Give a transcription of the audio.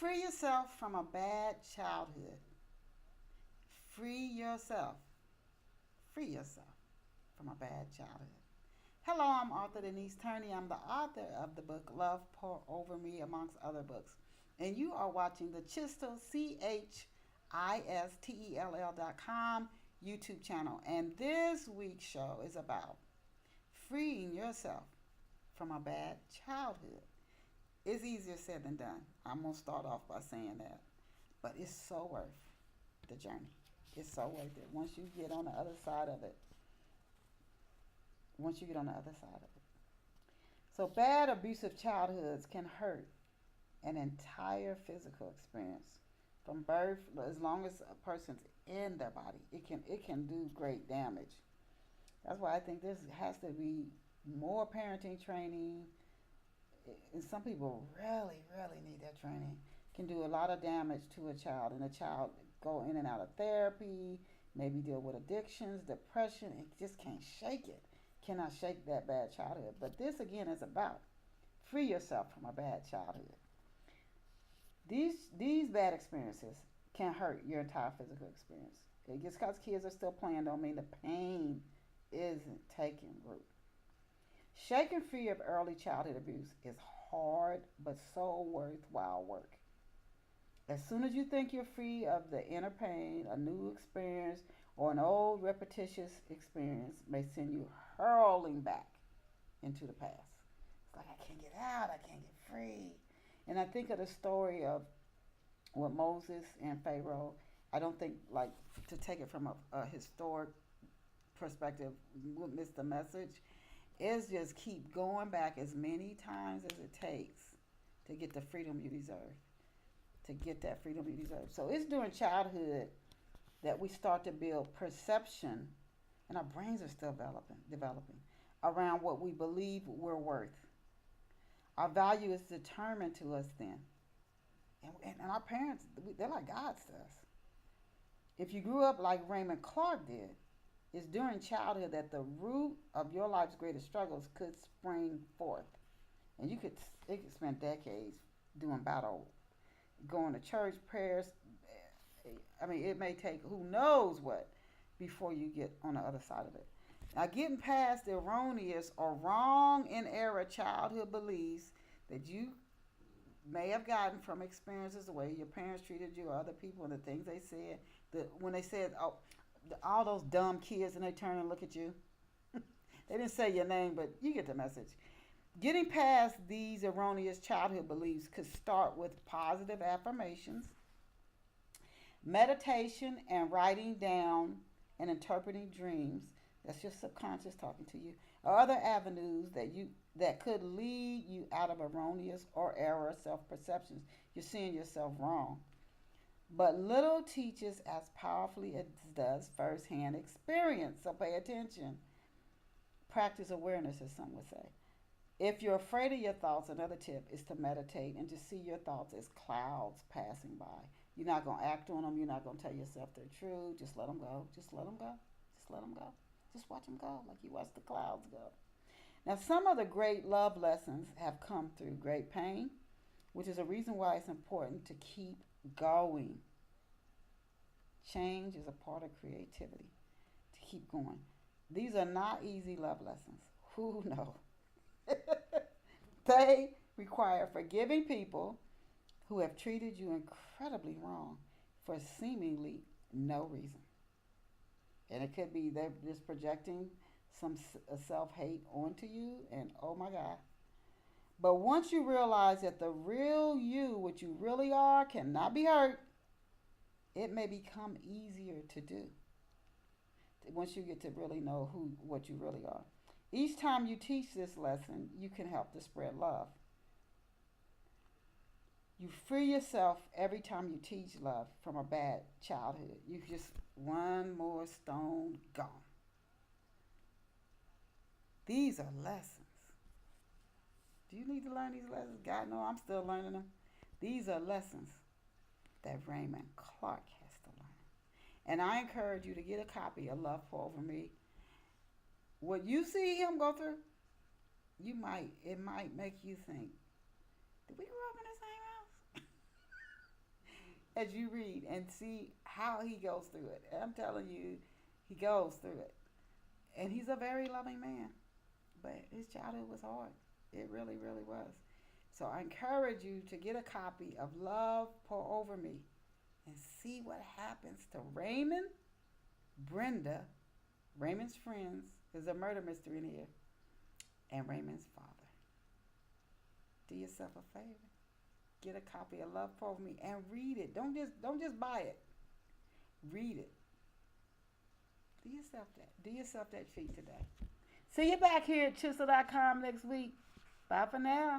Free yourself from a bad childhood. Free yourself. Free yourself from a bad childhood. Hello, I'm author Denise Turney. I'm the author of the book Love Pour Over Me, amongst other books. And you are watching the Chistel, CHISTELL.com YouTube channel. And this week's show is about freeing yourself from a bad childhood. It's easier said than done. I'm going to start off by saying that. But it's so worth the journey. It's so worth it. Once you get on the other side of it. Once you get on the other side of it. So bad abusive childhoods can hurt an entire physical experience. From birth, as long as a person's in their body, it can do great damage. That's why I think there has to be more parenting training. And some people really, really need that training. Can do a lot of damage to a child, and a child go in and out of therapy, maybe deal with addictions, depression, and just can't shake it. Cannot shake that bad childhood. But this again is about free yourself from a bad childhood. These bad experiences can hurt your entire physical experience. Just because kids are still playing don't mean the pain isn't taking root. Shaking free of early childhood abuse is hard but so worthwhile work. As soon as you think you're free of the inner pain, a new experience or an old repetitious experience may send you hurling back into the past. It's like, I can't get out, I can't get free. And I think of the story of with Moses and Pharaoh. I don't think, like, to take it from a historic perspective, we'll miss the message. Is just keep going back as many times as it takes to get the freedom you deserve. To get that freedom you deserve. So it's during childhood that we start to build perception, and our brains are still developing around what we believe we're worth. Our value is determined to us then. And our parents, they're like gods to us. If you grew up like Raymond Clark did, it's during childhood that the root of your life's greatest struggles could spring forth. And it could spend decades doing battle, going to church, prayers. I mean, it may take who knows what before you get on the other side of it. Now, getting past the erroneous or wrong in error childhood beliefs that you may have gotten from experiences, the way your parents treated you or other people and the things they said. When they said, oh, all those dumb kids, and they turn and look at you. They didn't say your name, but you get the message. Getting past these erroneous childhood beliefs could start with positive affirmations, meditation, and writing down and interpreting dreams. That's your subconscious talking to you. Or other avenues that could lead you out of erroneous or error self-perceptions. You're seeing yourself wrong. But little teaches as powerfully as does firsthand experience. So pay attention. Practice awareness, as some would say. If you're afraid of your thoughts, another tip is to meditate and to see your thoughts as clouds passing by. You're not going to act on them. You're not going to tell yourself they're true. Just let them go. Just let them go. Just let them go. Just watch them go like you watch the clouds go. Now, some of the great love lessons have come through great pain, which is a reason why it's important to keep going. Change is a part of creativity. To keep going. These are not easy love lessons. Who knows? They require forgiving people who have treated you incredibly wrong for seemingly no reason. And it could be they're just projecting some self-hate onto you, and oh my God. But once you realize that the real you, what you really are, cannot be hurt, it may become easier to do. Once you get to really know what you really are. Each time you teach this lesson, you can help to spread love. You free yourself every time you teach love from a bad childhood. You just one more stone gone. These are lessons. Do you need to learn these lessons? God, no, I'm still learning them. These are lessons that Raymond Clark has to learn. And I encourage you to get a copy of Love Pour Over Me. What you see him go through, it might make you think, did we grow up in the same house? as you read and see how he goes through it. I'm telling you, he goes through it. And he's a very loving man. But his childhood was hard. It really, really was. So I encourage you to get a copy of Love Pour Over Me and see what happens to Raymond, Brenda, Raymond's friends. There's a murder mystery in here. And Raymond's father. Do yourself a favor. Get a copy of Love Pour Over Me and read it. Don't just buy it. Read it. Do yourself that. Do yourself that treat today. See you back here at Chisel.com next week. Bye for now.